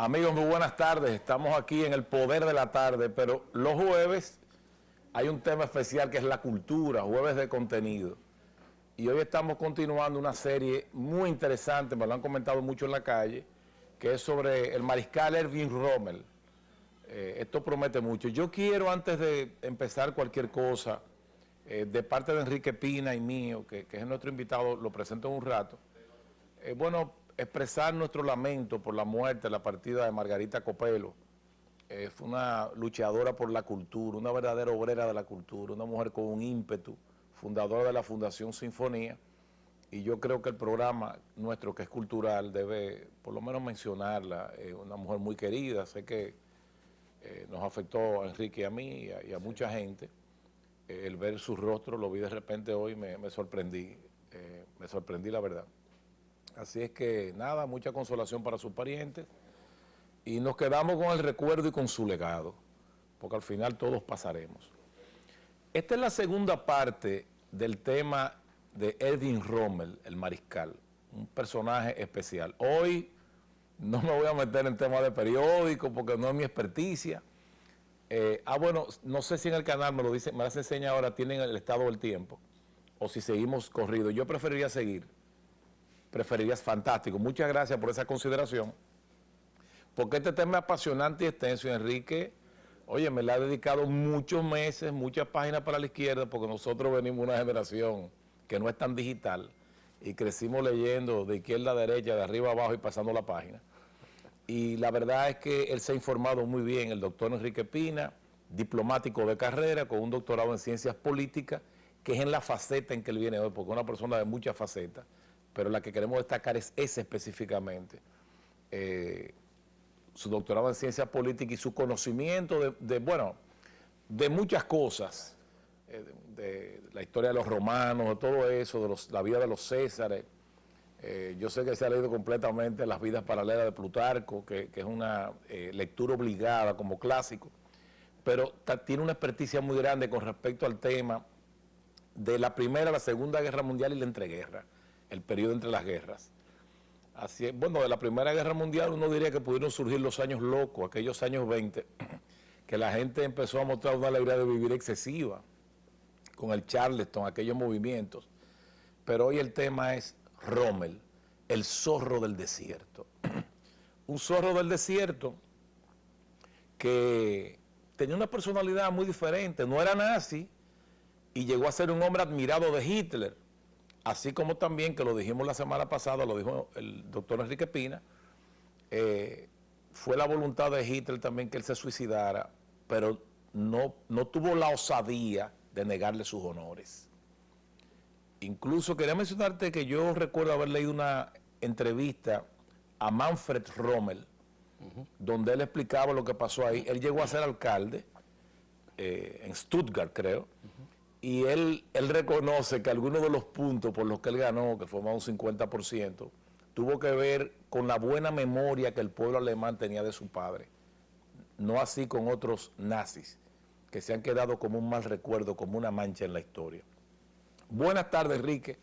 Amigos, muy buenas tardes. Estamos aquí en el poder de la tarde, pero los jueves hay un tema especial que es la cultura, jueves de contenido. Y hoy estamos continuando una serie muy interesante, me lo han comentado mucho en la calle, que es sobre el mariscal Erwin Rommel. Esto promete mucho. Yo quiero, antes de empezar cualquier cosa, de parte de Enrique Pina y mío, que es nuestro invitado, lo presento en un rato, expresar nuestro lamento por la muerte, la partida de Margarita Copelo. Fue una luchadora por la cultura, una verdadera obrera de la cultura, una mujer con un ímpetu, fundadora de la Fundación Sinfonía, y yo creo que el programa nuestro, que es cultural, debe por lo menos mencionarla. Una mujer muy querida, sé que nos afectó a Enrique y a mí y a mucha gente. El ver su rostro, lo vi de repente hoy, me sorprendí la verdad. Así es que nada, mucha consolación para sus parientes y nos quedamos con el recuerdo y con su legado, porque al final todos pasaremos. Esta es la segunda parte del tema de Erwin Rommel, el mariscal, un personaje especial. Hoy no me voy a meter en temas de periódico porque no es mi experticia. No sé si en el canal me las enseña ahora, tienen el estado del tiempo, o si seguimos corrido. Yo preferiría seguir. Preferirías, fantástico. Muchas gracias por esa consideración, porque este tema es apasionante y extenso, y Enrique, oye, me le ha dedicado muchos meses, muchas páginas para la izquierda, porque nosotros venimos de una generación que no es tan digital, y crecimos leyendo de izquierda a derecha, de arriba a abajo y pasando la página. Y la verdad es que él se ha informado muy bien, el doctor Enrique Pina, diplomático de carrera, con un doctorado en ciencias políticas, que es en la faceta en que él viene hoy, porque es una persona de muchas facetas, pero la que queremos destacar es esa específicamente. Su doctorado en ciencias políticas y su conocimiento de muchas cosas, de la historia de los romanos, de todo eso, de la vida de los Césares. Yo sé que se ha leído completamente Las vidas paralelas de Plutarco, que es una lectura obligada como clásico, pero tiene una experticia muy grande con respecto al tema de la Primera, la Segunda Guerra Mundial y la entreguerra, el periodo entre las guerras. Así es, de la Primera Guerra Mundial uno diría que pudieron surgir los años locos, aquellos años 20, que la gente empezó a mostrar una alegría de vivir excesiva, con el Charleston, aquellos movimientos. Pero hoy el tema es Rommel, el zorro del desierto. Un zorro del desierto que tenía una personalidad muy diferente, no era nazi y llegó a ser un hombre admirado de Hitler, así como también, que lo dijimos la semana pasada, lo dijo el doctor Enrique Pina, fue la voluntad de Hitler también que él se suicidara, pero no tuvo la osadía de negarle sus honores. Incluso quería mencionarte que yo recuerdo haber leído una entrevista a Manfred Rommel, donde él explicaba lo que pasó ahí. Él llegó a ser alcalde en Stuttgart, creo, y él reconoce que algunos de los puntos por los que él ganó, que fue más de un 50%, tuvo que ver con la buena memoria que el pueblo alemán tenía de su padre, no así con otros nazis, que se han quedado como un mal recuerdo, como una mancha en la historia. Buenas tardes, Enrique.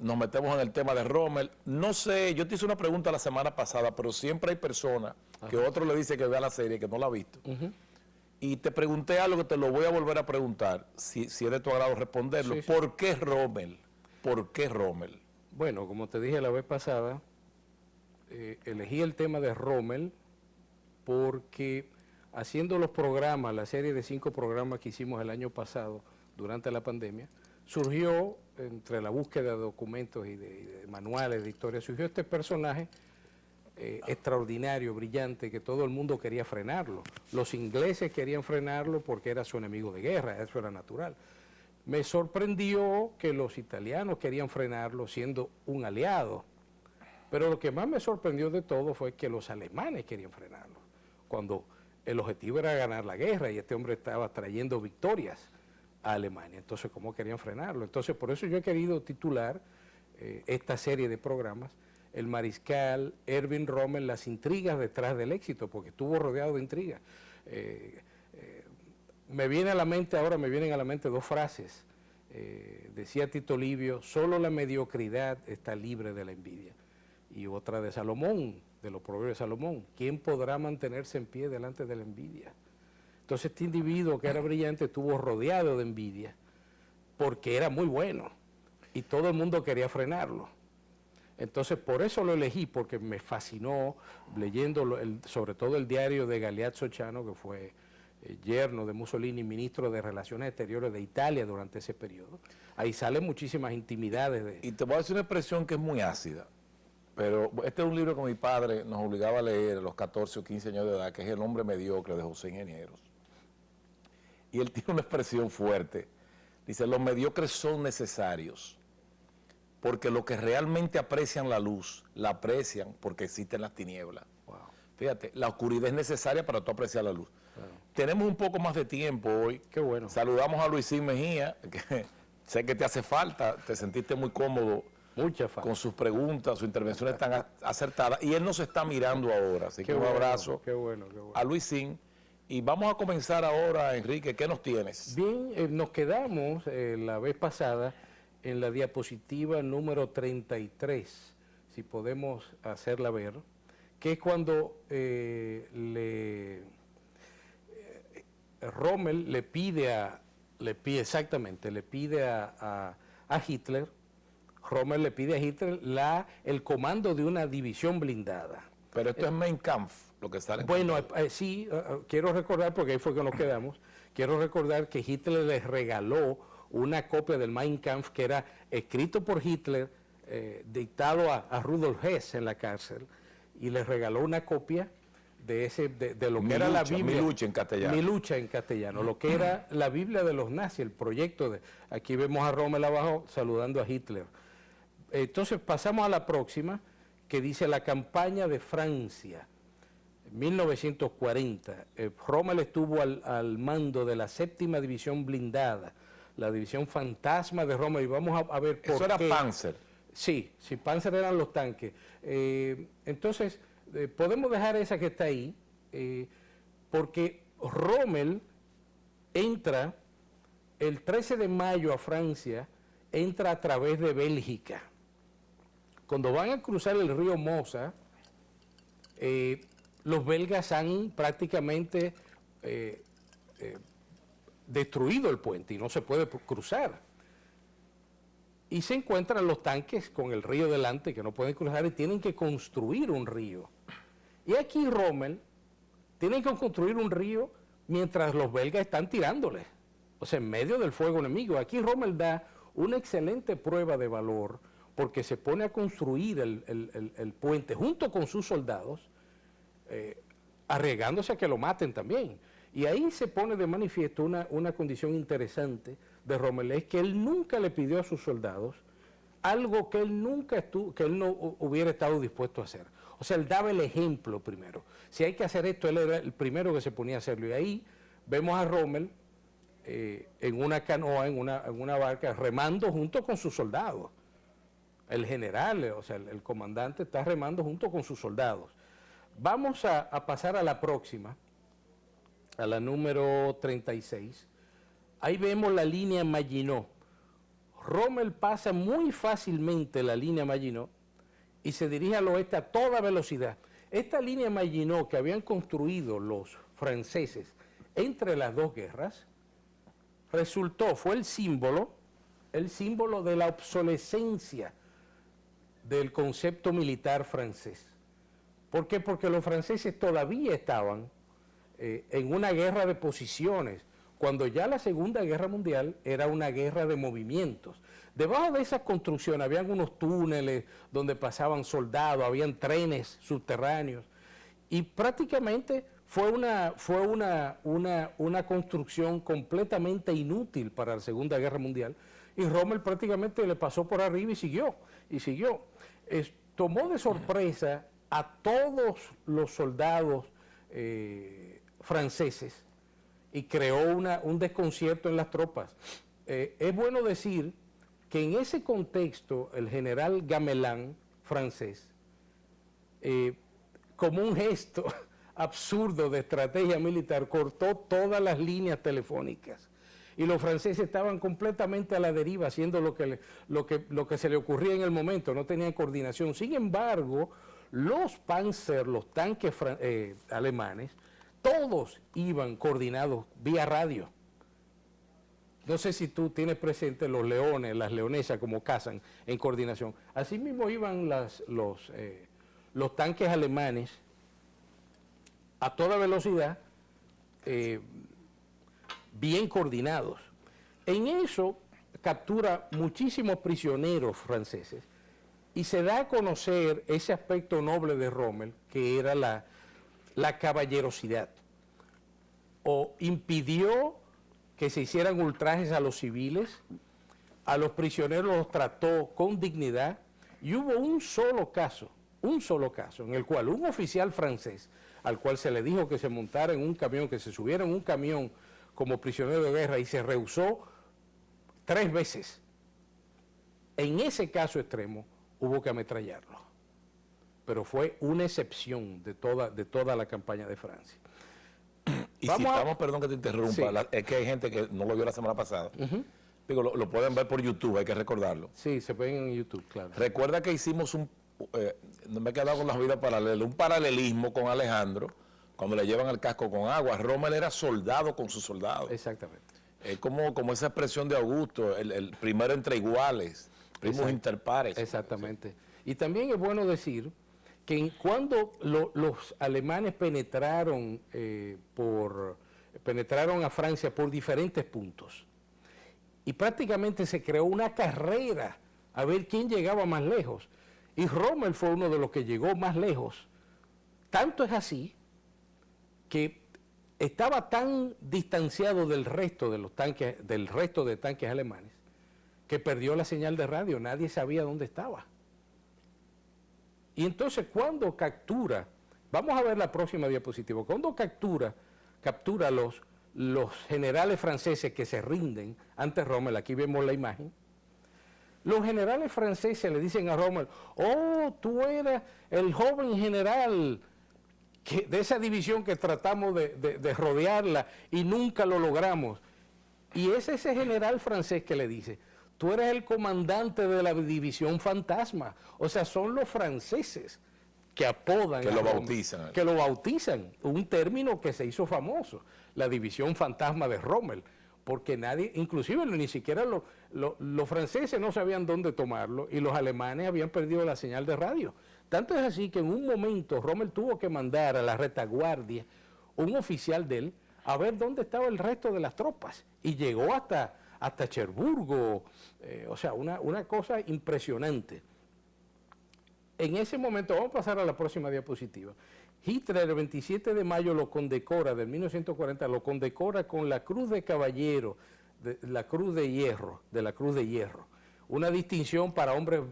Nos metemos en el tema de Rommel. No sé, yo te hice una pregunta la semana pasada, pero siempre hay personas que otro le dice que vea la serie, que no la ha visto. Y te pregunté algo que te lo voy a volver a preguntar, si es de tu agrado responderlo. Sí, sí. ¿Por qué Rommel? ¿Por qué Rommel? Bueno, como te dije la vez pasada, elegí el tema de Rommel porque haciendo los programas, la serie de 5 programas que hicimos el año pasado durante la pandemia, surgió, entre la búsqueda de documentos y de manuales de historia, surgió este personaje extraordinario, brillante, que todo el mundo quería frenarlo. Los ingleses querían frenarlo porque era su enemigo de guerra, eso era natural. Me sorprendió que los italianos querían frenarlo siendo un aliado, pero lo que más me sorprendió de todo fue que los alemanes querían frenarlo, cuando el objetivo era ganar la guerra y este hombre estaba trayendo victorias a Alemania. Entonces, ¿cómo querían frenarlo? Entonces, por eso yo he querido titular esta serie de programas El mariscal Erwin Rommel, las intrigas detrás del éxito, porque estuvo rodeado de intrigas. Me vienen a la mente 2 frases. Decía Tito Livio, solo la mediocridad está libre de la envidia. Y otra de Salomón, de los proverbios de Salomón. ¿Quién podrá mantenerse en pie delante de la envidia? Entonces este individuo que era brillante estuvo rodeado de envidia porque era muy bueno y todo el mundo quería frenarlo. Entonces por eso lo elegí, porque me fascinó leyendo sobre todo el diario de Galeazzo Ciano, que fue yerno de Mussolini, ministro de Relaciones Exteriores de Italia durante ese periodo. Ahí salen muchísimas intimidades. Y te voy a decir una expresión que es muy ácida, pero este es un libro que mi padre nos obligaba a leer a los 14 o 15 años de edad, que es El hombre mediocre de José Ingenieros. Y él tiene una expresión fuerte. Dice, los mediocres son necesarios, porque los que realmente aprecian la luz, la aprecian porque existen las tinieblas. Wow. Fíjate, la oscuridad es necesaria para tú apreciar la luz. Wow. Tenemos un poco más de tiempo hoy. Qué bueno. Saludamos a Luisín Mejía, que sé que te hace falta, te sentiste muy cómodo. Mucha falta. Con sus preguntas, sus intervenciones tan acertadas. Y él nos está mirando ahora. Así que un abrazo a Luisín. Y vamos a comenzar ahora, Enrique. ¿Qué nos tienes? Bien, nos quedamos la vez pasada en la diapositiva número 33, si podemos hacerla ver, que es cuando Rommel le pide a Hitler. Rommel le pide a Hitler el comando de una división blindada. Pero esto es Mein Kampf, lo que sale. Bueno, sí, quiero recordar, porque ahí fue que nos quedamos, quiero recordar que Hitler les regaló una copia del Mein Kampf que era escrito por Hitler, dictado a Rudolf Hess en la cárcel, y les regaló una copia de lo que era la Biblia. Mi lucha en castellano. Mi lucha en castellano, lo que era la Biblia de los nazis, el proyecto de... Aquí vemos a Rommel abajo saludando a Hitler. Entonces pasamos a la próxima, que dice la campaña de Francia, 1940. Rommel estuvo al mando de la 7ª división blindada, la división fantasma de Rommel, y vamos a ver por qué. Eso era Panzer. Sí, Panzer eran los tanques. Entonces, podemos dejar esa que está ahí, porque Rommel entra el 13 de mayo a Francia, entra a través de Bélgica. Cuando van a cruzar el río Mosa, los belgas han prácticamente destruido el puente y no se puede cruzar. Y se encuentran los tanques con el río delante que no pueden cruzar y tienen que construir un río. Y aquí Rommel tiene que construir un río mientras los belgas están tirándoles, o sea, en medio del fuego enemigo. Aquí Rommel da una excelente prueba de valor, porque se pone a construir el puente junto con sus soldados, arriesgándose a que lo maten también. Y ahí se pone de manifiesto una condición interesante de Rommel, es que él nunca le pidió a sus soldados algo que él no hubiera estado dispuesto a hacer. O sea, él daba el ejemplo primero. Si hay que hacer esto, él era el primero que se ponía a hacerlo. Y ahí vemos a Rommel en una canoa, en una barca, remando junto con sus soldados. El general, o sea, el comandante está remando junto con sus soldados. Vamos a pasar a la próxima, a la número 36. Ahí vemos la línea Maginot. Rommel pasa muy fácilmente la línea Maginot y se dirige al oeste a toda velocidad. Esta línea Maginot que habían construido los franceses entre las dos guerras, fue el símbolo de la obsolescencia del concepto militar francés. ¿Por qué? Porque los franceses todavía estaban en una guerra de posiciones, cuando ya la Segunda Guerra Mundial era una guerra de movimientos. Debajo de esas construcciones habían unos túneles donde pasaban soldados, habían trenes subterráneos, y prácticamente fue una construcción completamente inútil para la Segunda Guerra Mundial, y Rommel prácticamente le pasó por arriba y siguió. Tomó de sorpresa a todos los soldados franceses y creó un desconcierto en las tropas. Es bueno decir que en ese contexto el general Gamelin, francés, como un gesto absurdo de estrategia militar, cortó todas las líneas telefónicas. Y los franceses estaban completamente a la deriva, haciendo lo que se le ocurría en el momento, no tenían coordinación. Sin embargo, los Panzer, los tanques alemanes, todos iban coordinados vía radio. No sé si tú tienes presente los leones, las leonesas como cazan en coordinación. Así mismo iban los tanques alemanes a toda velocidad, bien coordinados. En eso captura muchísimos prisioneros franceses y se da a conocer ese aspecto noble de Rommel, que era la caballerosidad. O impidió que se hicieran ultrajes a los civiles, a los prisioneros los trató con dignidad, y hubo un solo caso en el cual un oficial francés, al cual se le dijo que se montara en un camión, que se subiera en un camión como prisionero de guerra, y se rehusó 3 veces. En ese caso extremo hubo que ametrallarlo, pero fue una excepción de toda la campaña de Francia. Y citamos, perdón que te interrumpa, sí. Es que hay gente que no lo vio la semana pasada. Digo, lo pueden ver por YouTube, hay que recordarlo. Sí, se ven en YouTube, claro. Recuerda que hicimos no me he quedado con la vida paralela, un paralelismo con Alejandro, cuando le llevan el casco con agua. Rommel era soldado con sus soldados. Exactamente. Es como esa expresión de Augusto, el primero entre iguales, primos inter pares. Exactamente. Y también es bueno decir que cuando los alemanes penetraron a Francia por diferentes puntos, y prácticamente se creó una carrera a ver quién llegaba más lejos, y Rommel fue uno de los que llegó más lejos. Tanto es así que estaba tan distanciado del resto de tanques alemanes, que perdió la señal de radio, nadie sabía dónde estaba. Y entonces cuando captura, vamos a ver la próxima diapositiva, cuando captura los generales franceses que se rinden ante Rommel, aquí vemos la imagen, los generales franceses le dicen a Rommel: oh, tú eras el joven general de esa división que tratamos de rodearla y nunca lo logramos. Y es ese general francés que le dice: tú eres el comandante de la división fantasma. O sea, son los franceses que apodan que lo bautizan. Que lo bautizan, un término que se hizo famoso, la división fantasma de Rommel, porque nadie, inclusive ni siquiera los franceses no sabían dónde tomarlo, y los alemanes habían perdido la señal de radio. Tanto es así que en un momento Rommel tuvo que mandar a la retaguardia un oficial de él a ver dónde estaba el resto de las tropas, y llegó hasta Cherburgo, o sea, una cosa impresionante. En ese momento, vamos a pasar a la próxima diapositiva, Hitler el 27 de mayo lo condecora, del 1940, lo condecora con la Cruz de Caballero, la Cruz de Hierro, una distinción para hombres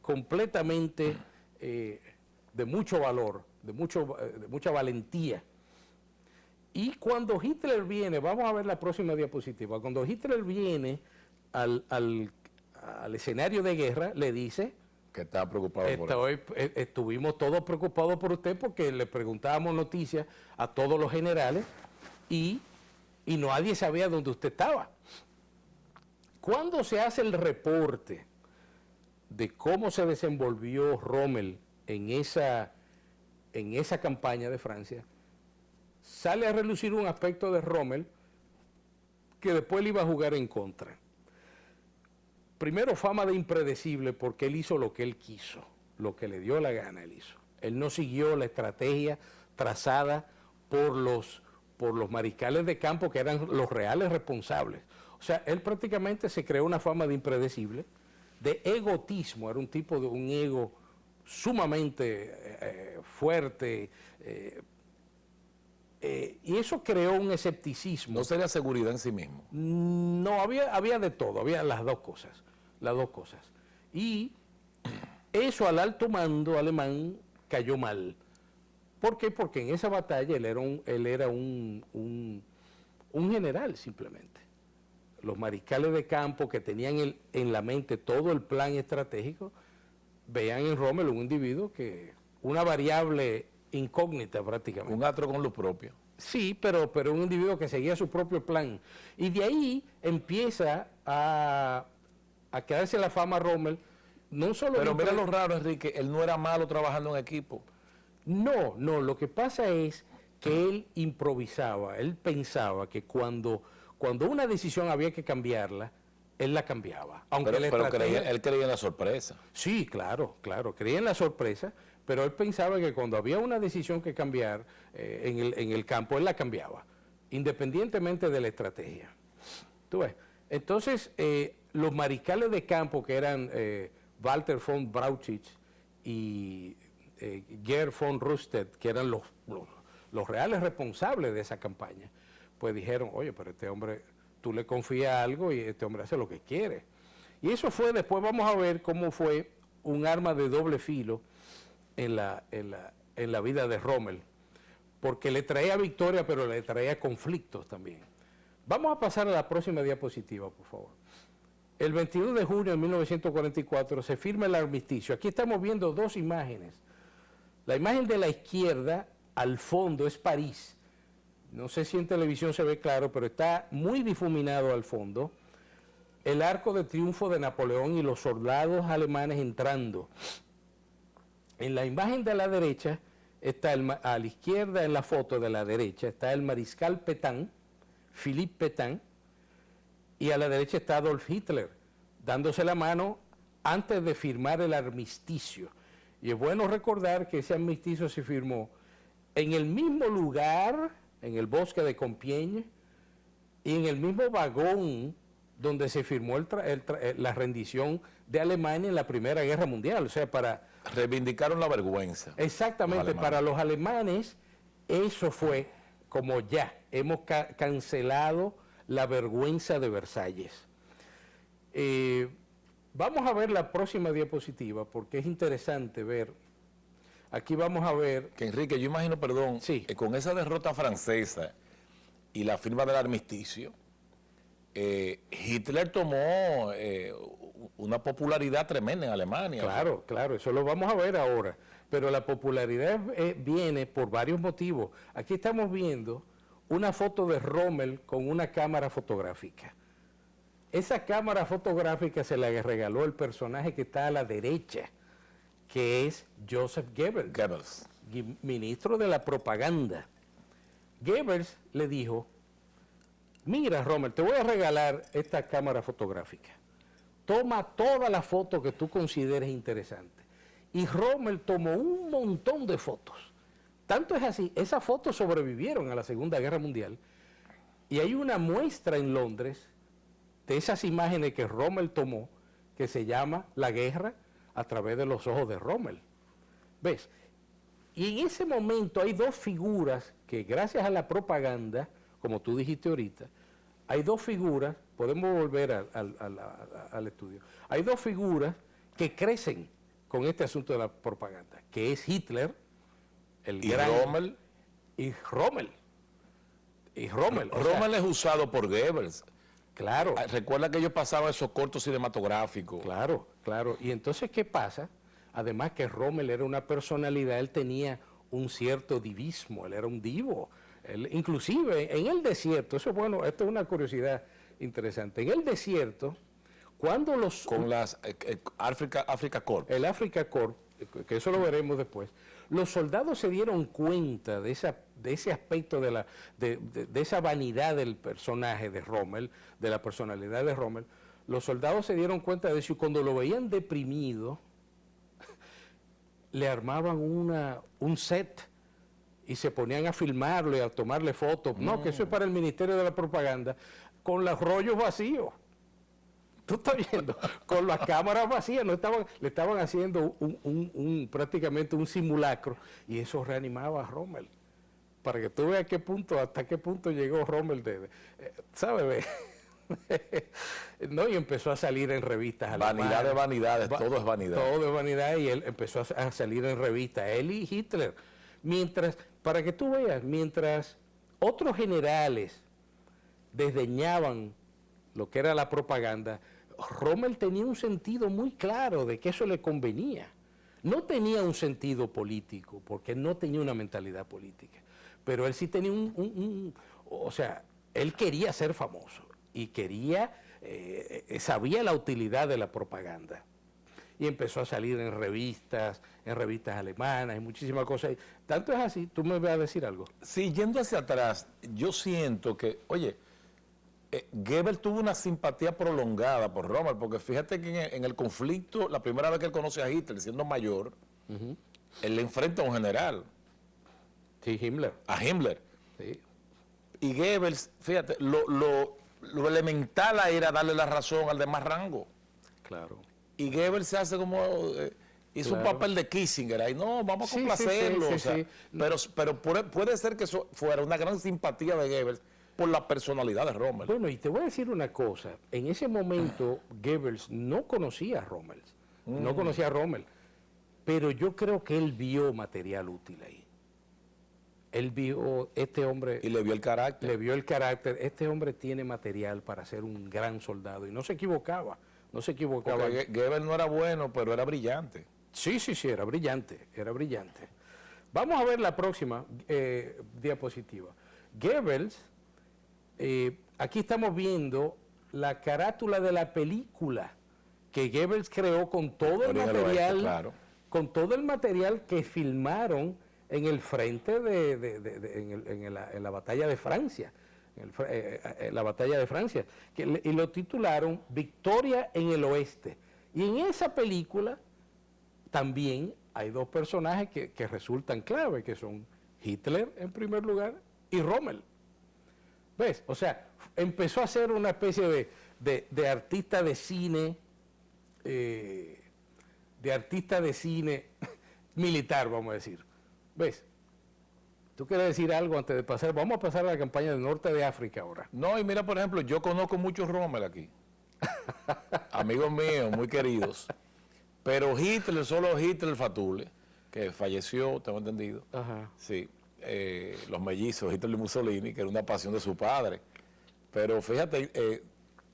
completamente de mucho valor, de mucha valentía. Y cuando Hitler viene, vamos a ver la próxima diapositiva, cuando Hitler viene al escenario de guerra, le dice que estaba preocupado por eso. Estuvimos todos preocupados por usted, porque le preguntábamos noticias a todos los generales y nadie sabía dónde usted estaba. Cuando se hace el reporte de cómo se desenvolvió Rommel en esa campaña de Francia, sale a relucir un aspecto de Rommel que después le iba a jugar en contra. Primero, fama de impredecible, porque él hizo lo que él quiso, lo que le dio la gana él hizo. Él no siguió la estrategia trazada por los mariscales de campo, que eran los reales responsables. O sea, él prácticamente se creó una fama de impredecible, de egotismo, era un tipo de un ego sumamente fuerte, y eso creó un escepticismo. ¿No sería seguridad en sí mismo? No, había de todo, había las dos cosas. Y eso al alto mando alemán cayó mal. ¿Por qué? Porque en esa batalla él era un general simplemente. Los mariscales de campo que tenían en la mente todo el plan estratégico, veían en Rommel un individuo una variable incógnita prácticamente. Un astro con luz propia. Sí, pero un individuo que seguía su propio plan. Y de ahí empieza a quedarse la fama Rommel no solo... Pero mira lo raro, Enrique, él no era malo trabajando en equipo. No, lo que pasa es que él improvisaba, él pensaba que cuando una decisión había que cambiarla, él la cambiaba. Aunque Pero él creía en la sorpresa. Sí, claro, creía en la sorpresa, pero él pensaba que cuando había una decisión que cambiar en el campo, él la cambiaba, independientemente de la estrategia. ¿Tú ves? Entonces, los mariscales de campo, que eran Walter von Brauchitsch y Gerd von Rundstedt, que eran los reales responsables de esa campaña, pues dijeron, oye, pero este hombre, tú le confías algo y este hombre hace lo que quiere. Y eso fue, después vamos a ver cómo fue un arma de doble filo en la vida de Rommel, porque le traía victoria, pero le traía conflictos también. Vamos a pasar a la próxima diapositiva, por favor. El 22 de junio de 1944 se firma el armisticio. Aquí estamos viendo dos imágenes. La imagen de la izquierda, al fondo, es París. No sé si en televisión se ve claro, pero está muy difuminado al fondo. El arco de triunfo de Napoleón y los soldados alemanes entrando. En la imagen de la derecha, está a la izquierda en la foto de la derecha, está el mariscal Pétain, Philippe Pétain, y a la derecha está Adolf Hitler, dándose la mano antes de firmar el armisticio. Y es bueno recordar que ese armisticio se firmó en el mismo lugar, en el bosque de Compiègne, y en el mismo vagón donde se firmó la rendición de Alemania en la Primera Guerra Mundial. O sea, para... Reivindicaron la vergüenza. Exactamente, para los alemanes eso fue como ya, hemos cancelado la vergüenza de Versalles. Vamos a ver la próxima diapositiva porque es interesante ver. Aquí vamos a ver... Que Enrique, yo imagino, perdón, sí, que con esa derrota francesa y la firma del armisticio, Hitler tomó una popularidad tremenda en Alemania. Claro, eso lo vamos a ver ahora. Pero la popularidad viene por varios motivos. Aquí estamos viendo una foto de Rommel con una cámara fotográfica. Esa cámara fotográfica se la regaló el personaje que está a la derecha, que es Joseph Goebbels, ministro de la propaganda. Goebbels le dijo, mira Rommel, te voy a regalar esta cámara fotográfica. Toma todas las fotos que tú consideres interesantes. Y Rommel tomó un montón de fotos. Tanto es así, esas fotos sobrevivieron a la Segunda Guerra Mundial y hay una muestra en Londres de esas imágenes que Rommel tomó que se llama La guerra a través de los ojos de Rommel. ¿Ves? Y en ese momento hay dos figuras que gracias a la propaganda, como tú dijiste ahorita, hay dos figuras, podemos volver al estudio, hay dos figuras que crecen con este asunto de la propaganda, que es Hitler, el gran... Rommel. Y Rommel. Rommel es usado por Goebbels. Claro. Recuerda que ellos pasaban esos cortos cinematográficos. Claro. Y entonces, ¿qué pasa? Además que Rommel era una personalidad, él tenía un cierto divismo, él era un divo. Él, inclusive en el desierto, eso es bueno, esto es una curiosidad interesante. En el desierto, cuando los... Con las Africa Corps. El Africa Corps, que eso lo veremos después. Los soldados se dieron cuenta de ese aspecto de esa vanidad del personaje de Rommel, de la personalidad de Rommel. Los soldados se dieron cuenta de eso y cuando lo veían deprimido, le armaban un set y se ponían a filmarlo y a tomarle fotos. No, que eso es para el Ministerio de la Propaganda, con los rollos vacíos. Tú estás viendo, con las cámaras vacías, le estaban haciendo prácticamente un simulacro y eso reanimaba a Rommel. Para que tú veas hasta qué punto llegó Rommel ¿sabes? No, y empezó a salir en revistas alemanas. Vanidad de vanidades, todo es vanidad. Todo es vanidad y él empezó a salir en revistas, él y Hitler. Para que tú veas, mientras otros generales desdeñaban lo que era la propaganda, Rommel tenía un sentido muy claro de que eso le convenía. No tenía un sentido político, porque no tenía una mentalidad política, pero él sí tenía o sea, él quería ser famoso y sabía la utilidad de la propaganda. y empezó a salir en revistas alemanas y muchísimas cosas. Tanto es así, tú me vas a decir algo. Sí, yendo hacia atrás, yo siento que, oye, Goebbels tuvo una simpatía prolongada por Rommel, porque fíjate que en el conflicto, la primera vez que él conoce a Hitler, siendo mayor, él le enfrenta a un general. Sí, Himmler. A Himmler. Sí. Y Goebbels, fíjate, lo elemental era darle la razón al de más rango. Claro. Y Goebbels se hace como... hizo un papel de Kissinger ahí, no, vamos a complacerlo. O sea, pero puede ser que eso fuera una gran simpatía de Goebbels por la personalidad de Rommel. Bueno, y te voy a decir una cosa. En ese momento, Goebbels no conocía a Rommel. No conocía a Rommel. Pero yo creo que él vio material útil ahí. Él vio, este hombre... Y le vio el carácter. Le vio el carácter. Este hombre tiene material para ser un gran soldado. Y no se equivocaba. No se equivocaba. Porque Goebbels no era bueno, pero era brillante. Sí, era brillante. Era brillante. Vamos a ver la próxima diapositiva. Goebbels... aquí estamos viendo la carátula de la película que Goebbels creó con todo el material, claro. Con todo el material que filmaron en el frente en la batalla de Francia, en la batalla de Francia, y lo titularon Victoria en el Oeste. Y en esa película también hay dos personajes que resultan clave, que son Hitler en primer lugar y Rommel. ¿Ves? O sea, empezó a ser una especie de artista de cine, militar, vamos a decir. ¿Ves? ¿Tú quieres decir algo antes de pasar? Vamos a pasar a la campaña del norte de África ahora. No, y mira, por ejemplo, yo conozco muchos Rommel aquí. Amigos míos, muy queridos. Pero Hitler, solo Hitler Fatule, que falleció, tengo entendido. Ajá. Sí. Los mellizos, Hitler y Mussolini, que era una pasión de su padre. Pero fíjate,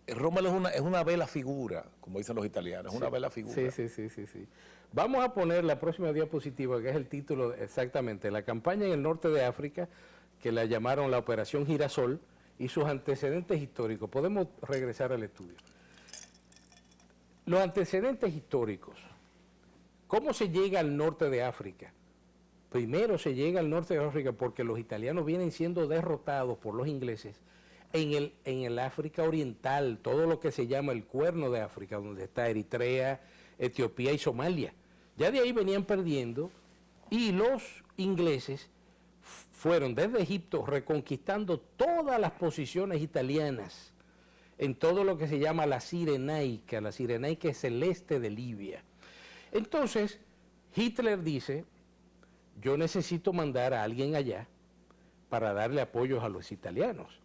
Rommel es una bella figura, como dicen los italianos, es una bella figura. Sí. Vamos a poner la próxima diapositiva, que es el título exactamente, la campaña en el norte de África, que la llamaron la Operación Girasol, y sus antecedentes históricos. Podemos regresar al estudio. Los antecedentes históricos. ¿Cómo se llega al norte de África? Primero se llega al norte de África porque los italianos vienen siendo derrotados por los ingleses en el África Oriental, todo lo que se llama el Cuerno de África, donde está Eritrea, Etiopía y Somalia. Ya de ahí venían perdiendo y los ingleses fueron desde Egipto reconquistando todas las posiciones italianas en todo lo que se llama la Cirenaica es el este de Libia. Entonces, Hitler dice, yo necesito mandar a alguien allá para darle apoyos a los italianos.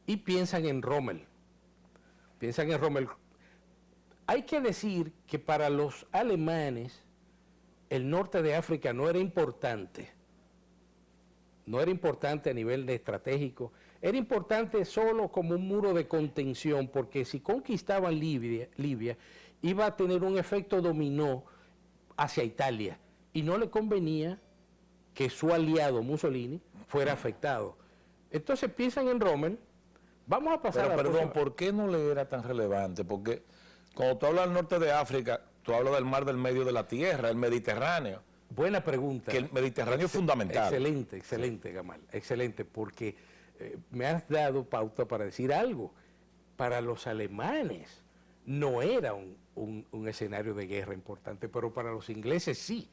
Y piensan en Rommel. Hay que decir que para los alemanes el norte de África no era importante. No era importante a nivel estratégico. Era importante solo como un muro de contención, porque si conquistaban Libia iba a tener un efecto dominó hacia Italia y no le convenía que su aliado Mussolini fuera afectado. Entonces piensan en Rommel. Vamos a pasar a la próxima. ¿Por qué no le era tan relevante? Porque cuando tú hablas del norte de África, tú hablas del mar del medio de la tierra, el Mediterráneo. Buena pregunta. Que el Mediterráneo es fundamental. Excelente, Gamal. Excelente, porque me has dado pauta para decir algo. Para los alemanes no era un escenario de guerra importante, pero para los ingleses sí.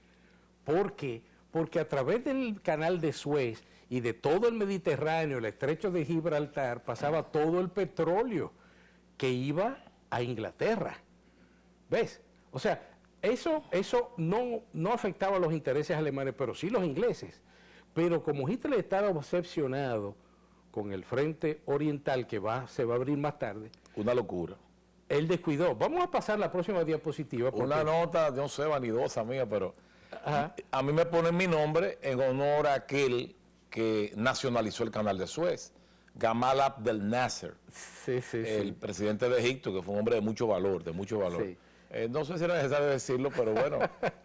¿Por qué? Porque a través del canal de Suez y de todo el Mediterráneo, el estrecho de Gibraltar, pasaba todo el petróleo que iba a Inglaterra. ¿Ves? O sea, eso no afectaba a los intereses alemanes, pero sí los ingleses. Pero como Hitler estaba obsesionado con el frente oriental que se va a abrir más tarde. Una locura. Él descuidó. Vamos a pasar la próxima diapositiva. Una nota, no sé, vanidosa mía, pero a mí me ponen mi nombre en honor a aquel que nacionalizó el canal de Suez, Gamal Abdel Nasser, el presidente de Egipto, que fue un hombre de mucho valor, Sí. No sé si era necesario decirlo, pero bueno,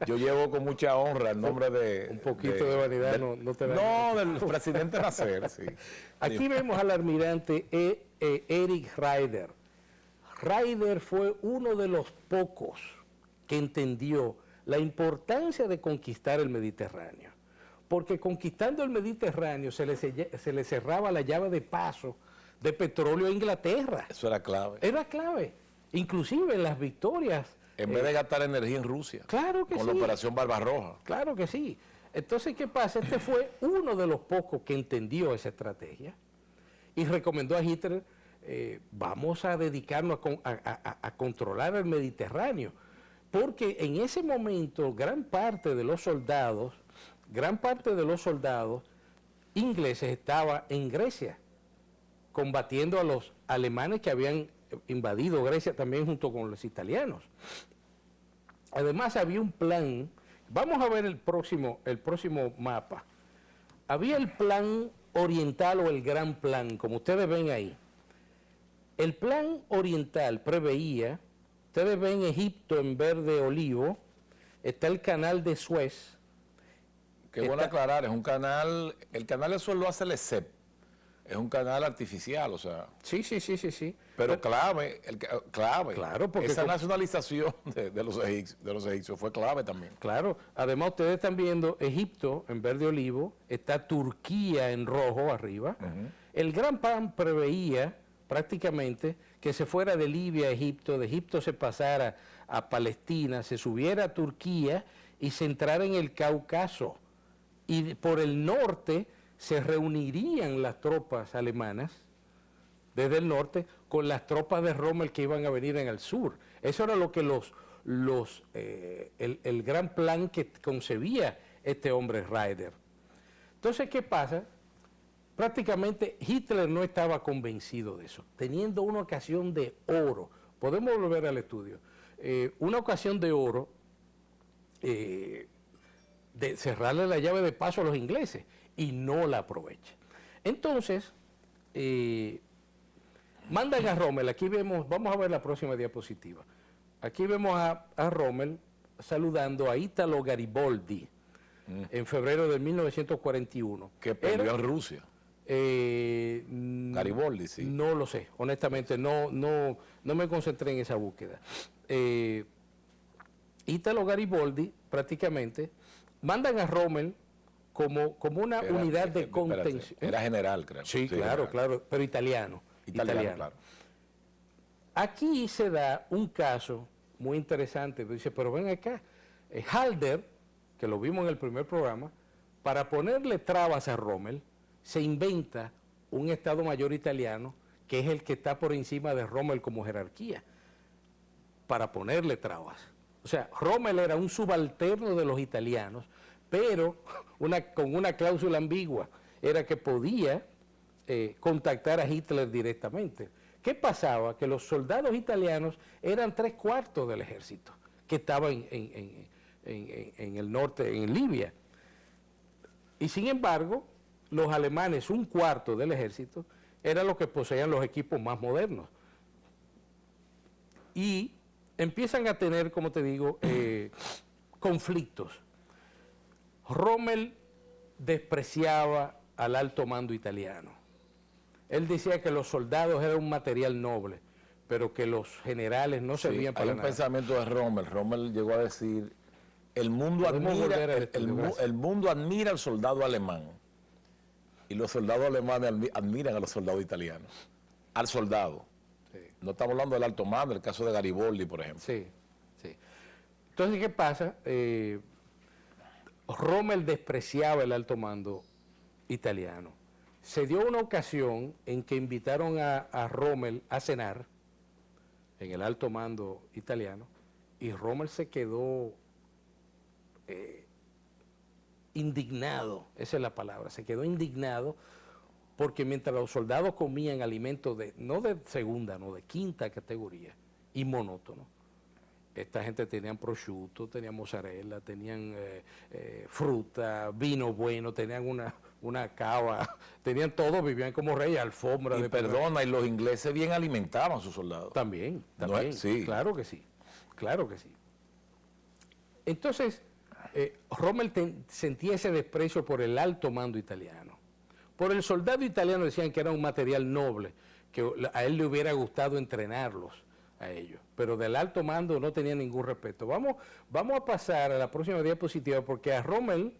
yo llevo con mucha honra el nombre de... Un poquito de vanidad no te da. No, del presidente Nasser, sí. Aquí vemos al almirante Erich Raeder. Ryder fue uno de los pocos que entendió la importancia de conquistar el Mediterráneo, porque conquistando el Mediterráneo se le cerraba la llave de paso de petróleo a Inglaterra. Eso era clave. Era clave, inclusive en las victorias. En vez de gastar energía en Rusia. Claro que con sí. la operación Barbarroja. Claro que sí. Entonces, ¿qué pasa? Este fue uno de los pocos que entendió esa estrategia y recomendó a Hitler, vamos a dedicarnos a controlar el Mediterráneo, porque en ese momento gran parte de los soldados ingleses estaba en Grecia, combatiendo a los alemanes que habían invadido Grecia también junto con los italianos. Además había un plan, vamos a ver el próximo mapa, había el plan oriental o el gran plan, como ustedes ven ahí. El plan oriental preveía, ustedes ven Egipto en verde olivo, está el canal de Suez. Qué bueno aclarar, es un canal, el canal de Suez lo hace el ESEP, es un canal artificial, o sea. Sí. Pero clave, clave. Claro, porque esa nacionalización de los egipcios fue clave también. Claro, además ustedes están viendo Egipto en verde olivo, está Turquía en rojo arriba. El gran plan preveía prácticamente que se fuera de Libia a Egipto, de Egipto se pasara a Palestina, se subiera a Turquía y se entrara en el Cáucaso. Y por el norte se reunirían las tropas alemanas desde el norte con las tropas de Rommel que iban a venir en el sur. Eso era lo que el gran plan que concebía este hombre Ryder. Entonces, ¿qué pasa? Prácticamente Hitler no estaba convencido de eso, teniendo una ocasión de oro. Podemos volver al estudio. Una ocasión de oro de cerrarle la llave de paso a los ingleses y no la aprovecha. Entonces, mandan a Rommel, aquí vemos, vamos a ver la próxima diapositiva. Aquí vemos a Rommel saludando a Italo Garibaldi en febrero de 1941. Que perdió en Rusia. Garibaldi, sí. No lo sé, honestamente, no me concentré en esa búsqueda. Italo Garibaldi, prácticamente, mandan a Rommel como una unidad de contención. Era general, creo. Sí, claro, pero italiano. Claro. Aquí se da un caso muy interesante. Dice, pero ven acá, Halder, que lo vimos en el primer programa, para ponerle trabas a Rommel, se inventa un Estado Mayor italiano, que es el que está por encima de Rommel como jerarquía, para ponerle trabas. O sea, Rommel era un subalterno de los italianos, pero con una cláusula ambigua, era que podía contactar a Hitler directamente. ¿Qué pasaba? Que los soldados italianos eran 3/4 del ejército que estaba en el norte, en Libia. Y sin embargo, los alemanes, 1/4 del ejército, eran los que poseían los equipos más modernos. Y empiezan a tener, como te digo, conflictos. Rommel despreciaba al alto mando italiano. Él decía que los soldados eran un material noble, pero que los generales no servían para nada. Hay un pensamiento de Rommel. Rommel llegó a decir, el mundo admira al soldado alemán y los soldados alemanes admiran a los soldados italianos. Al soldado. Sí. No estamos hablando del alto mando, el caso de Garibaldi, por ejemplo. Sí. Entonces, ¿qué pasa? Rommel despreciaba el alto mando italiano. Se dio una ocasión en que invitaron a Rommel a cenar en el alto mando italiano y Rommel se quedó indignado, esa es la palabra, se quedó indignado porque mientras los soldados comían alimentos no de segunda, no de quinta categoría y monótono, esta gente tenían prosciutto, tenían mozzarella, tenían fruta, vino bueno, tenían una cava, tenían todo, vivían como reyes, alfombra. Y perdona, y los ingleses bien alimentaban a sus soldados. También, sí. Claro que sí. Entonces, Rommel sentía ese desprecio por el alto mando italiano. Por el soldado italiano decían que era un material noble, que a él le hubiera gustado entrenarlos, a ellos, pero del alto mando no tenía ningún respeto. Vamos a pasar a la próxima diapositiva porque a Rommel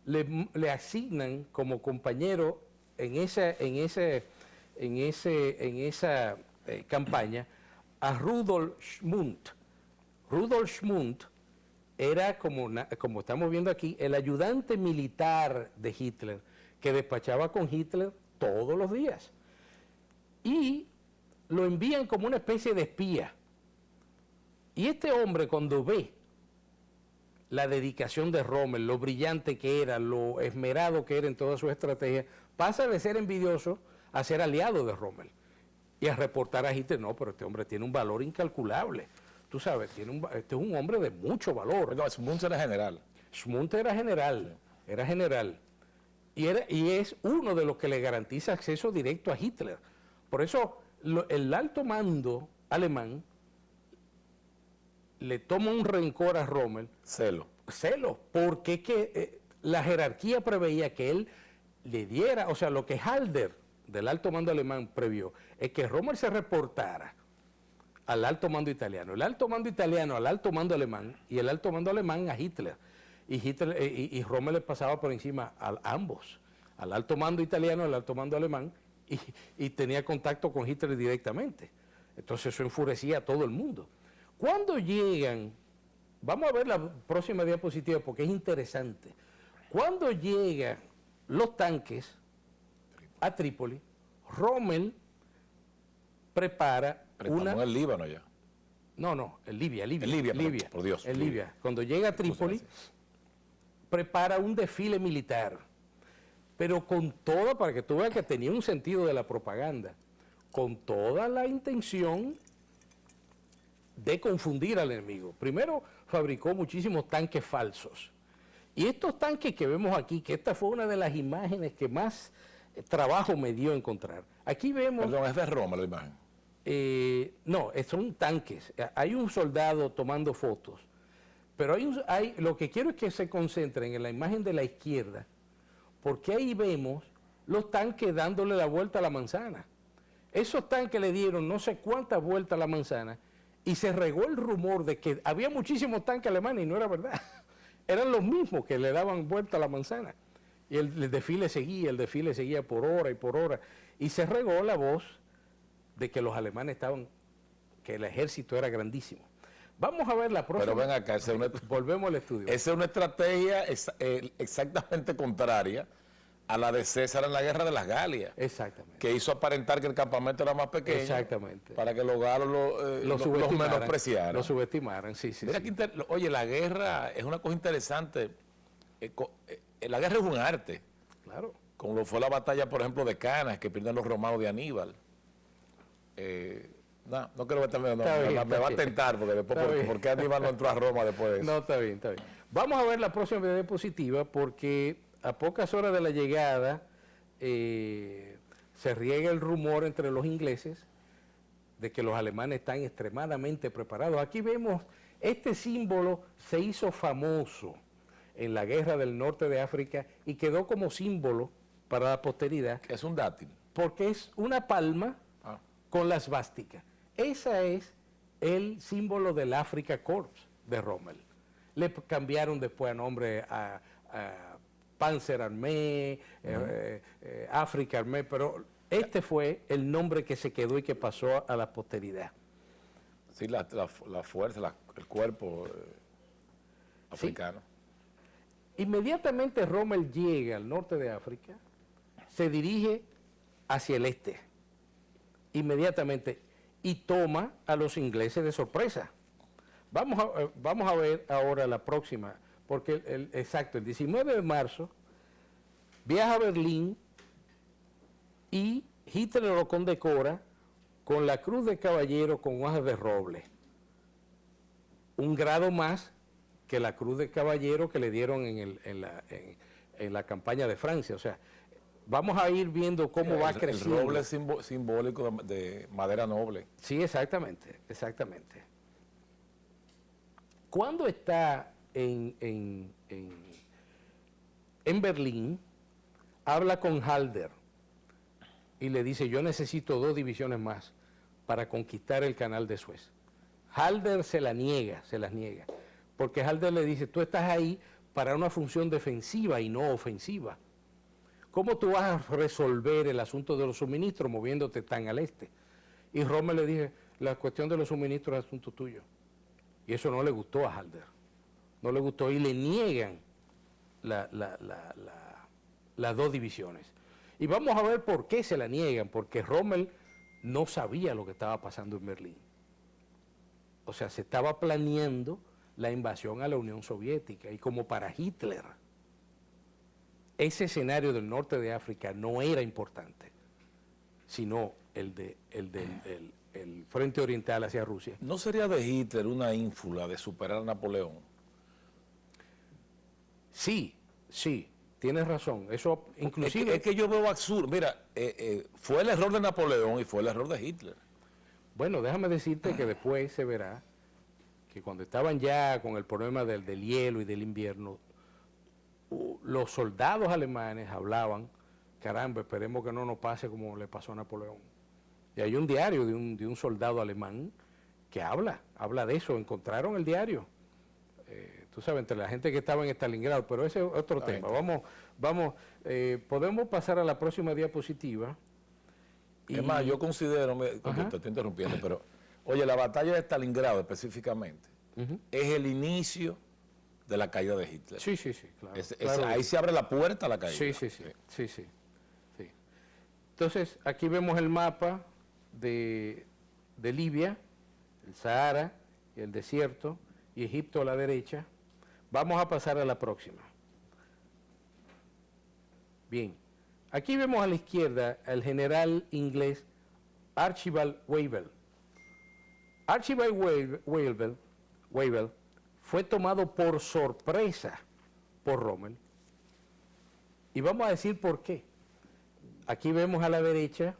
le asignan como compañero en esa campaña a Rudolf Schmundt. Rudolf Schmundt era, como estamos viendo aquí, el ayudante militar de Hitler, que despachaba con Hitler todos los días. Y lo envían como una especie de espía. Y este hombre, cuando ve la dedicación de Rommel, lo brillante que era, lo esmerado que era en toda su estrategia, pasa de ser envidioso a ser aliado de Rommel y a reportar a Hitler, no, pero este hombre tiene un valor incalculable. Tú sabes, este es un hombre de mucho valor. No, Schmundt era general. Schmundt era general, era general. Y es uno de los que le garantiza acceso directo a Hitler. Por eso el alto mando alemán le toma un rencor a Rommel. Celo, porque es que la jerarquía preveía que él le diera, o sea, lo que Halder del alto mando alemán previó, es que Rommel se reportara al alto mando italiano, el alto mando italiano al alto mando alemán y el alto mando alemán a Hitler. Y Rommel le pasaba por encima a ambos, al alto mando italiano, al alto mando alemán, y tenía contacto con Hitler directamente. Entonces eso enfurecía a todo el mundo. Cuando llegan, vamos a ver la próxima diapositiva porque es interesante. Cuando llegan los tanques a Trípoli, Rommel prepara una... en el Líbano ya. No, en Libia. En Libia, por Dios. En Libia. Cuando llega a Trípoli, prepara un desfile militar, pero con toda, para que tú veas que tenía un sentido de la propaganda, con toda la intención de confundir al enemigo. Primero fabricó muchísimos tanques falsos. Y estos tanques que vemos aquí, que esta fue una de las imágenes que más trabajo me dio encontrar. Aquí vemos... Perdón, es de Roma la imagen. No, son tanques. Hay un soldado tomando fotos. Pero lo que quiero es que se concentren en la imagen de la izquierda, porque ahí vemos los tanques dándole la vuelta a la manzana. Esos tanques le dieron no sé cuántas vueltas a la manzana y se regó el rumor de que había muchísimos tanques alemanes y no era verdad. Eran los mismos que le daban vuelta a la manzana. Y el desfile seguía por hora y por hora. Y se regó la voz de que los alemanes que el ejército era grandísimo. Vamos a ver la próxima. Pero ven acá, volvemos al estudio. Esa es una estrategia exactamente contraria a la de César en la guerra de las Galias. Exactamente. Que hizo aparentar que el campamento era más pequeño. Exactamente. Para que los galos los menospreciaran. Lo subestimaran, sí. Mira sí. Oye, la guerra es una cosa interesante. La guerra es un arte. Claro. Como lo fue la batalla, por ejemplo, de Canas, que pierden los romanos de Aníbal. No quiero meterme, me va a tentar, porque después, ¿por qué Aníbal no entró a Roma después de eso? No, está bien. Vamos a ver la próxima diapositiva, porque a pocas horas de la llegada se riega el rumor entre los ingleses de que los alemanes están extremadamente preparados. Aquí vemos, este símbolo se hizo famoso en la guerra del norte de África y quedó como símbolo para la posteridad. Es un dátil. Porque es una palma con la svástica. Ese es el símbolo del Afrika Korps de Rommel. Le cambiaron después a nombre a Panzer Armee, Afrika Armee, pero este fue el nombre que se quedó y que pasó a la posteridad. Sí, la fuerza, el cuerpo africano. Sí. Inmediatamente Rommel llega al norte de África, se dirige hacia el este, inmediatamente, y toma a los ingleses de sorpresa. Vamos a ver ahora la próxima, porque el 19 de marzo viaja a Berlín y Hitler lo condecora con la Cruz de Caballero con hojas de roble, un grado más que la Cruz de Caballero que le dieron en la campaña de Francia. O sea, vamos a ir viendo cómo va creciendo. El roble es simbólico de madera noble. Sí, exactamente. Cuando está en Berlín, habla con Halder y le dice, yo necesito 2 divisiones más para conquistar el canal de Suez. Halder se las niega, porque Halder le dice, tú estás ahí para una función defensiva y no ofensiva. ¿Cómo tú vas a resolver el asunto de los suministros moviéndote tan al este? Y Rommel le dice, la cuestión de los suministros es asunto tuyo. Y eso no le gustó a Halder. No le gustó y le niegan las dos divisiones. Y vamos a ver por qué se la niegan, porque Rommel no sabía lo que estaba pasando en Berlín. O sea, se estaba planeando la invasión a la Unión Soviética y como para Hitler, ese escenario del norte de África no era importante, sino el frente oriental hacia Rusia. ¿No sería de Hitler una ínfula de superar a Napoleón? Sí, tienes razón. Eso inclusive... Es que yo veo absurdo. Mira, fue el error de Napoleón y fue el error de Hitler. Bueno, déjame decirte que después se verá que cuando estaban ya con el problema del hielo y del invierno, los soldados alemanes hablaban, caramba, esperemos que no nos pase como le pasó a Napoleón. Y hay un diario de un soldado alemán que habla de eso, encontraron el diario. Tú sabes, entre la gente que estaba en Stalingrado, pero ese es otro tema. Podemos pasar a la próxima diapositiva. Es más, yo considero, te estoy interrumpiendo, pero, oye, la batalla de Stalingrado específicamente es el inicio de la caída de Hitler. Sí, claro. Ahí se abre la puerta a la caída. Sí. Entonces, aquí vemos el mapa de Libia, el Sahara y el desierto, y Egipto a la derecha. Vamos a pasar a la próxima. Bien, aquí vemos a la izquierda al general inglés Archibald Wavell. Archibald Wavell fue tomado por sorpresa por Rommel. Y vamos a decir por qué. Aquí vemos a la derecha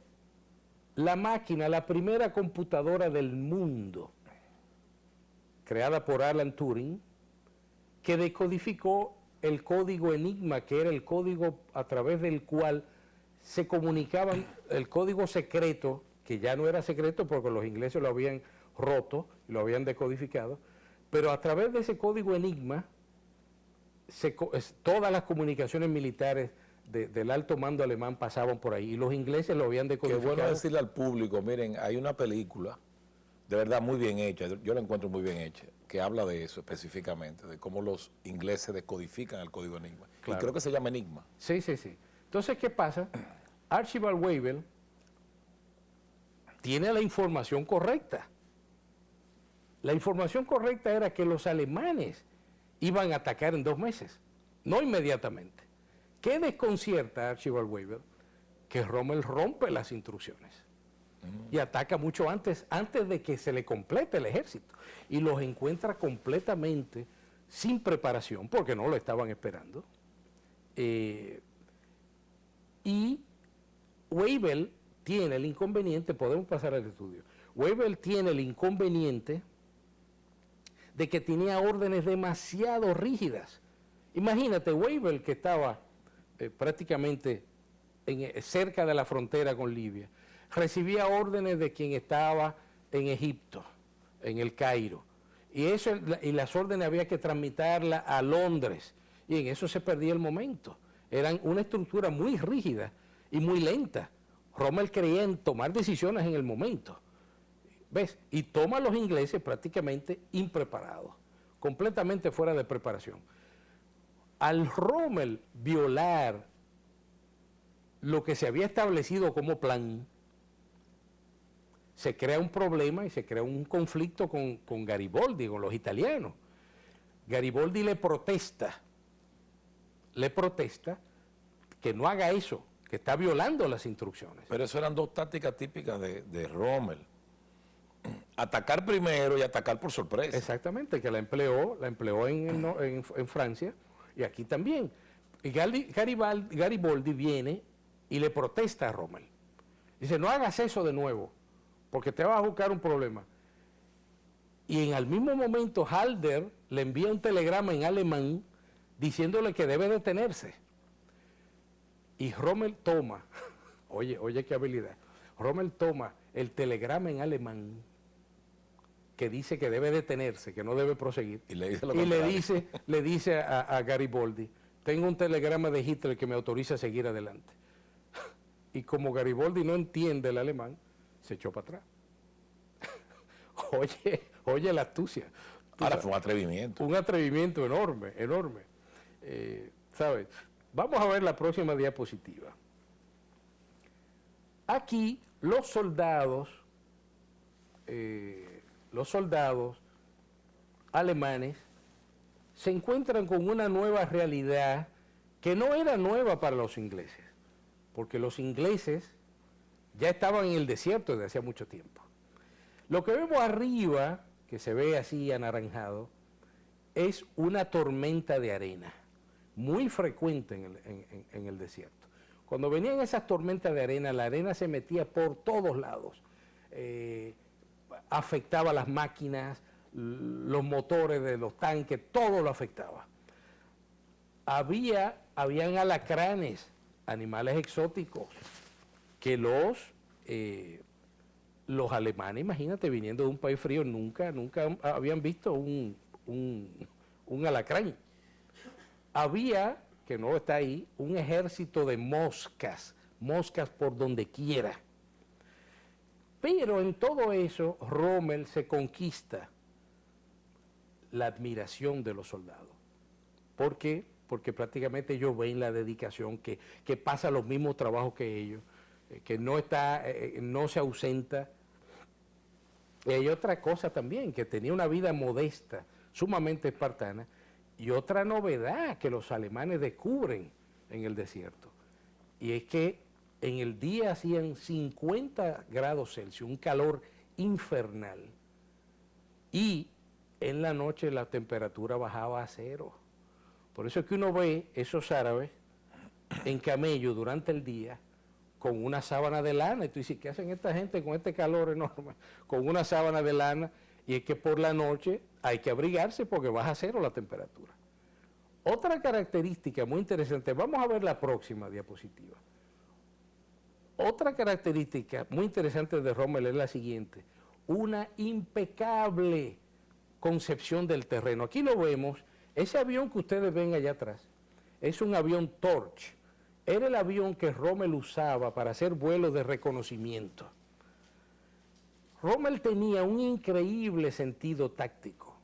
la máquina, la primera computadora del mundo, creada por Alan Turing, que decodificó el código Enigma, que era el código a través del cual se comunicaban, el código secreto, que ya no era secreto porque los ingleses lo habían roto y lo habían decodificado, pero a través de ese código Enigma, todas las comunicaciones militares del alto mando alemán pasaban por ahí y los ingleses lo habían decodificado. Qué bueno decirle al público, miren, hay una película de verdad muy bien hecha, yo la encuentro muy bien hecha, que habla de eso específicamente, de cómo los ingleses decodifican el código Enigma. Claro. Y creo que se llama Enigma. Sí. Entonces, ¿qué pasa? Archibald Wavell tiene la información correcta. La información correcta era que los alemanes iban a atacar en 2 meses, no inmediatamente. ¿Qué desconcierta a Archibald Wavell? Que Rommel rompe las instrucciones y ataca mucho antes de que se le complete el ejército. Y los encuentra completamente sin preparación, porque no lo estaban esperando. Y Wavell tiene el inconveniente, podemos pasar al estudio, Wavell tiene el inconveniente de que tenía órdenes demasiado rígidas. Imagínate, Wavell, que estaba prácticamente cerca de la frontera con Libia, recibía órdenes de quien estaba en Egipto, en el Cairo, y las órdenes había que tramitarlas a Londres, y en eso se perdía el momento. Eran una estructura muy rígida y muy lenta. Rommel creía en tomar decisiones en el momento, ¿ves? Y toma a los ingleses prácticamente impreparados, completamente fuera de preparación. Al Rommel violar lo que se había establecido como plan, se crea un problema y se crea un conflicto con Garibaldi, con los italianos. Garibaldi le protesta que no haga eso, que está violando las instrucciones. Pero eso eran 2 tácticas típicas de Rommel. Atacar primero y atacar por sorpresa. Exactamente, que la empleó en Francia y aquí también. Y Garibaldi viene y le protesta a Rommel. Dice, no hagas eso de nuevo, porque te vas a buscar un problema. Y al mismo momento Halder le envía un telegrama en alemán diciéndole que debe detenerse. Y Rommel toma, oye qué habilidad, Rommel toma el telegrama en alemán, que dice que debe detenerse, que no debe proseguir. Y le dice lo Y contrario. le dice a Garibaldi, tengo un telegrama de Hitler que me autoriza a seguir adelante. Y como Garibaldi no entiende el alemán, se echó para atrás. Oye la astucia. Ahora fue un atrevimiento. Un atrevimiento enorme, enorme. ¿Sabes? Vamos a ver la próxima diapositiva. Aquí los soldados alemanes se encuentran con una nueva realidad que no era nueva para los ingleses, porque los ingleses ya estaban en el desierto desde hacía mucho tiempo. Lo que vemos arriba, que se ve así anaranjado, es una tormenta de arena, muy frecuente en el desierto. Cuando venían esas tormentas de arena, la arena se metía por todos lados, afectaba las máquinas, los motores de los tanques, todo lo afectaba. Habían alacranes, animales exóticos, que los alemanes, imagínate, viniendo de un país frío, nunca habían visto un alacrán. Había, que no está ahí, un ejército de moscas por donde quiera. Pero en todo eso, Rommel se conquista la admiración de los soldados. ¿Por qué? Porque prácticamente ellos ven la dedicación, que pasa los mismos trabajos que ellos, que no se ausenta. Y hay otra cosa también, que tenía una vida modesta, sumamente espartana, y otra novedad que los alemanes descubren en el desierto, y es que en el día hacían 50 grados Celsius, un calor infernal, y en la noche la temperatura bajaba a 0. Por eso es que uno ve esos árabes en camello durante el día con una sábana de lana, y tú dices, ¿qué hacen esta gente con este calor enorme? Con una sábana de lana, y es que por la noche hay que abrigarse porque baja a 0 la temperatura. Otra característica muy interesante, vamos a ver la próxima diapositiva. Otra característica muy interesante de Rommel es la siguiente: una impecable concepción del terreno. Aquí lo vemos, ese avión que ustedes ven allá atrás, es un avión Torch. Era el avión que Rommel usaba para hacer vuelos de reconocimiento. Rommel tenía un increíble sentido táctico,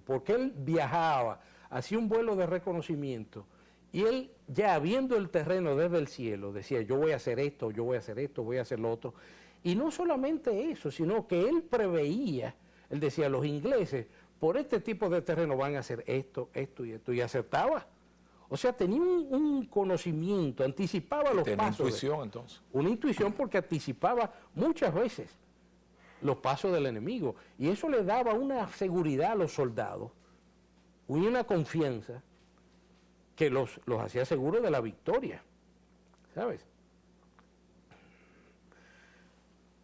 porque él viajaba, hacía un vuelo de reconocimiento, y él ya viendo el terreno desde el cielo, decía, yo voy a hacer esto, yo voy a hacer esto, voy a hacer lo otro. Y no solamente eso, sino que él preveía, él decía, los ingleses, por este tipo de terreno van a hacer esto, esto y esto, y acertaba. O sea, tenía un conocimiento, anticipaba los pasos. Tenía intuición, entonces. Una intuición porque anticipaba muchas veces los pasos del enemigo. Y eso le daba una seguridad a los soldados, y una confianza que los hacía seguros de la victoria, ¿sabes?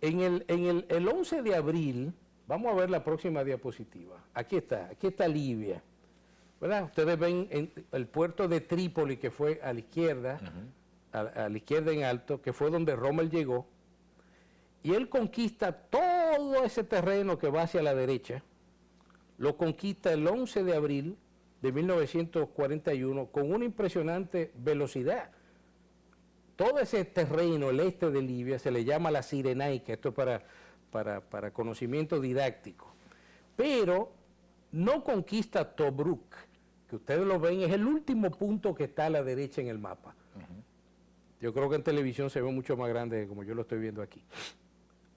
El 11 de abril, vamos a ver la próxima diapositiva. Aquí está Libia. ¿Verdad? Ustedes ven el puerto de Trípoli, que fue a la izquierda, a la izquierda en alto, que fue donde Rommel llegó, y él conquista todo ese terreno que va hacia la derecha, lo conquista el 11 de abril de 1941 con una impresionante velocidad. Todo ese terreno, el este de Libia, se le llama la Cirenaica, esto es para conocimiento didáctico, pero no conquista Tobruk, que ustedes lo ven, es el último punto que está a la derecha en el mapa. Yo creo que en televisión se ve mucho más grande como yo lo estoy viendo aquí.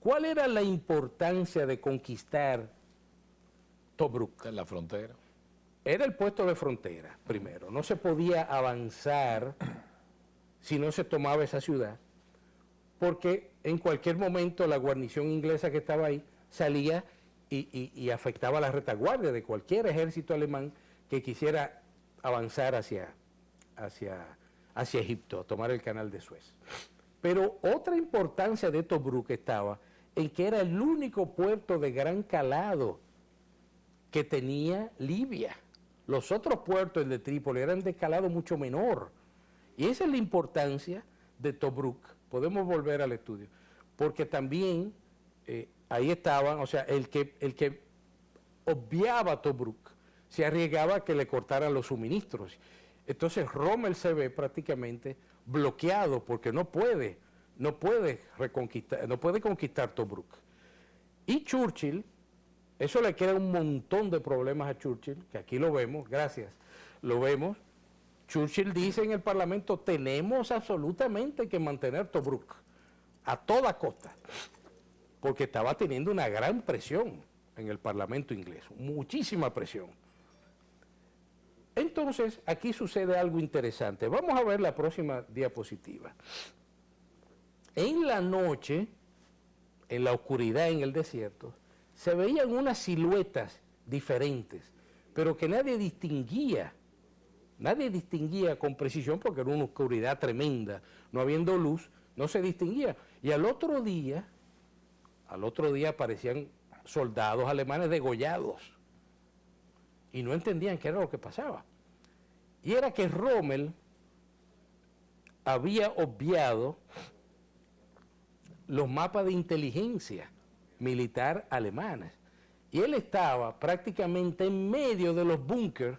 ¿Cuál era la importancia de conquistar Tobruk? En la frontera. Era el puesto de frontera, primero. No se podía avanzar si no se tomaba esa ciudad, porque en cualquier momento la guarnición inglesa que estaba ahí salía y afectaba la retaguardia de cualquier ejército alemán que quisiera avanzar hacia Egipto, a tomar el canal de Suez. Pero otra importancia de Tobruk estaba en que era el único puerto de gran calado que tenía Libia. Los otros puertos, el de Trípoli, eran de calado mucho menor. Y esa es la importancia de Tobruk. Podemos volver al estudio, porque también ahí estaban, o sea, el que obviaba Tobruk se arriesgaba a que le cortaran los suministros. Entonces Rommel se ve prácticamente bloqueado porque no puede conquistar Tobruk. Y Churchill, eso le crea un montón de problemas a Churchill, que aquí lo vemos, gracias, lo vemos. Churchill dice en el Parlamento, tenemos absolutamente que mantener Tobruk a toda costa, porque estaba teniendo una gran presión en el Parlamento inglés, muchísima presión. Entonces, aquí sucede algo interesante. Vamos a ver la próxima diapositiva. En la noche, en la oscuridad en el desierto, se veían unas siluetas diferentes, pero que nadie distinguía con precisión porque era una oscuridad tremenda, no habiendo luz, no se distinguía. Y al otro día aparecían soldados alemanes degollados y no entendían qué era lo que pasaba. Y era que Rommel había obviado los mapas de inteligencia militar alemanes. Y él estaba prácticamente en medio de los búnkers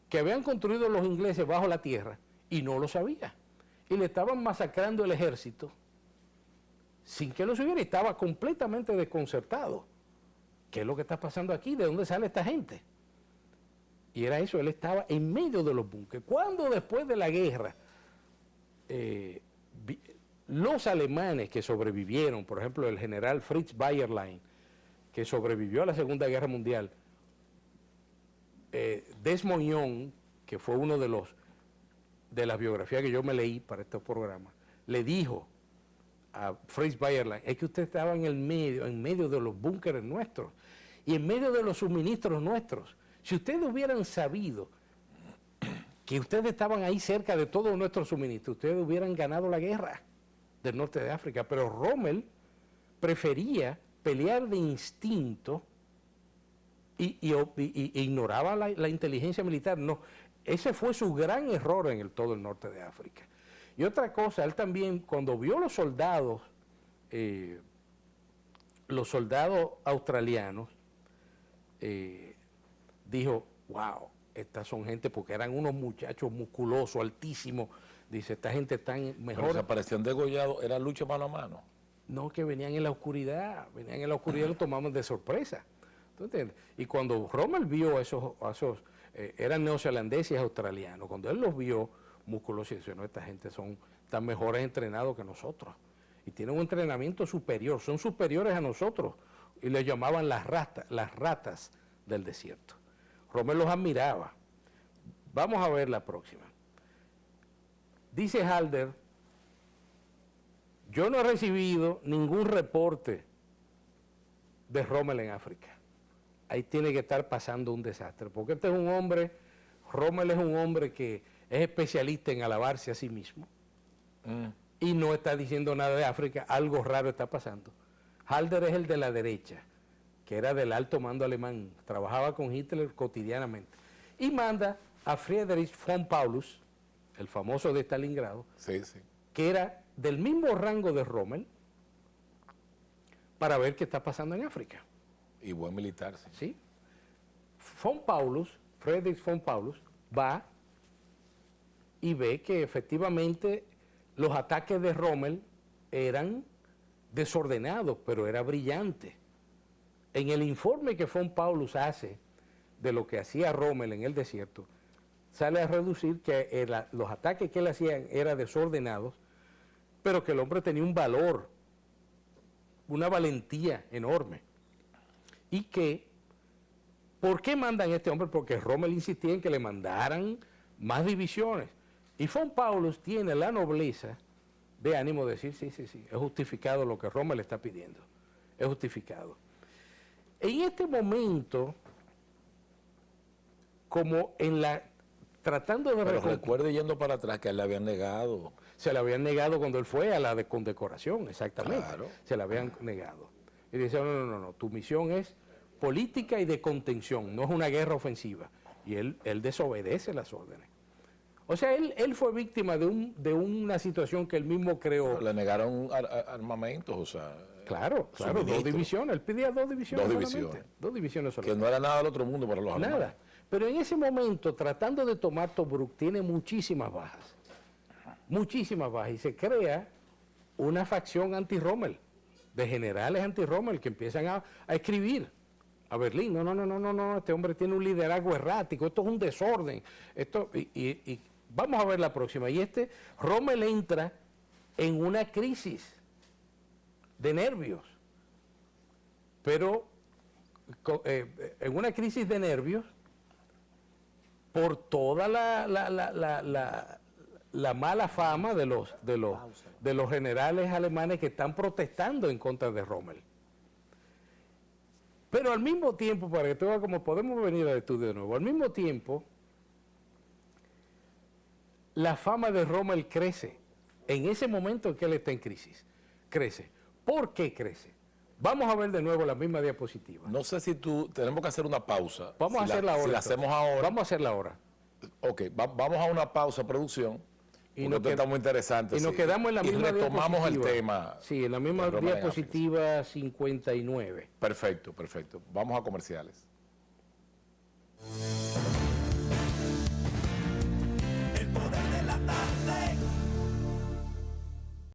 que habían construido los ingleses bajo la tierra y no lo sabía. Y le estaban masacrando el ejército sin que lo supiera. Estaba completamente desconcertado. ¿Qué es lo que está pasando aquí? ¿De dónde sale esta gente? Y era eso, él estaba en medio de los búnkeres. Cuando después de la guerra, los alemanes que sobrevivieron, por ejemplo, el general Fritz Bayerlein, que sobrevivió a la Segunda Guerra Mundial, Desmond Young, que fue uno de las biografías que yo me leí para estos programas, le dijo a Fritz Bayerlein, es que usted estaba en medio de los búnkeres nuestros y en medio de los suministros nuestros. Si ustedes hubieran sabido que ustedes estaban ahí cerca de todos nuestros suministros, ustedes hubieran ganado la guerra del norte de África. Pero Rommel prefería pelear de instinto y ignoraba la inteligencia militar. No, ese fue su gran error en todo el norte de África. Y otra cosa, él también, cuando vio los soldados australianos, dijo, wow, estas son gente, porque eran unos muchachos musculosos, altísimos. Dice, esta gente tan mejor. Pero se aparecían degollados, ¿era lucha mano a mano? No, que venían en la oscuridad y lo tomaban de sorpresa. ¿Tú entiendes? Y cuando Rommel vio a esos eran neozelandeses y australianos, cuando él los vio musculosos, dice, no, esta gente son tan mejores entrenados que nosotros. Y tienen un entrenamiento superior, son superiores a nosotros. Y les llamaban las ratas del desierto. Rommel los admiraba. Vamos a ver la próxima. Dice Halder, yo no he recibido ningún reporte de Rommel en África. Ahí tiene que estar pasando un desastre, porque este es un hombre, Rommel es un hombre que es especialista en alabarse a sí mismo y no está diciendo nada de África, algo raro está pasando. Halder es el de la derecha, que era del alto mando alemán, trabajaba con Hitler cotidianamente, y manda a Friedrich von Paulus, el famoso de Stalingrado, que era del mismo rango de Rommel, para ver qué está pasando en África. Y buen militar, sí. ¿Sí? Friedrich von Paulus, va y ve que efectivamente los ataques de Rommel eran desordenados, pero era brillante. En el informe que von Paulus hace de lo que hacía Rommel en el desierto, sale a reducir que los ataques que él hacía eran desordenados, pero que el hombre tenía un valor, una valentía enorme. Y que, ¿por qué mandan a este hombre? Porque Rommel insistía en que le mandaran más divisiones. Y von Paulus tiene la nobleza de ánimo de decir, sí, es justificado lo que Rommel está pidiendo. Es justificado. En este momento, como tratando de... Pero recuerde, yendo para atrás, que a él le habían negado. Se le habían negado cuando él fue a la condecoración, exactamente. Claro. Se le habían negado. Y dice, no, tu misión es política y de contención, no es una guerra ofensiva. Y él desobedece las órdenes. O sea, él fue víctima de una situación que él mismo creó. Le negaron armamentos, o sea, Claro, claro, suministro. 2 divisiones. Él pedía 2 divisiones. Dos solamente. divisiones. 2 divisiones Que solamente. no era nada del otro mundo para los alemanes. Nada. Pero en ese momento, tratando de tomar Tobruk, tiene muchísimas bajas. Muchísimas bajas. Y se crea una facción anti-Rommel, de generales anti-Rommel, que empiezan a escribir a Berlín. No, este hombre tiene un liderazgo errático, esto es un desorden. Y vamos a ver la próxima. Y Rommel entra en una crisis de nervios. Pero en una crisis de nervios por toda la mala fama de los generales alemanes que están protestando en contra de Rommel. Pero al mismo tiempo, para que tú veas cómo podemos venir al estudio de nuevo, al mismo tiempo, la fama de Rommel crece. En ese momento en que él está en crisis, crece. ¿Por qué crece? Vamos a ver de nuevo la misma diapositiva. No sé si tenemos que hacer una pausa. Vamos a hacerla ahora. Si la hacemos ahora. Vamos a hacerla ahora. Ok, vamos a una pausa, producción. Y Porque esto está muy interesante. Y nos quedamos en la misma diapositiva. Y retomamos el diapositiva. tema. Sí, en la misma de Rommel en diapositiva 59. Perfecto. Vamos a comerciales.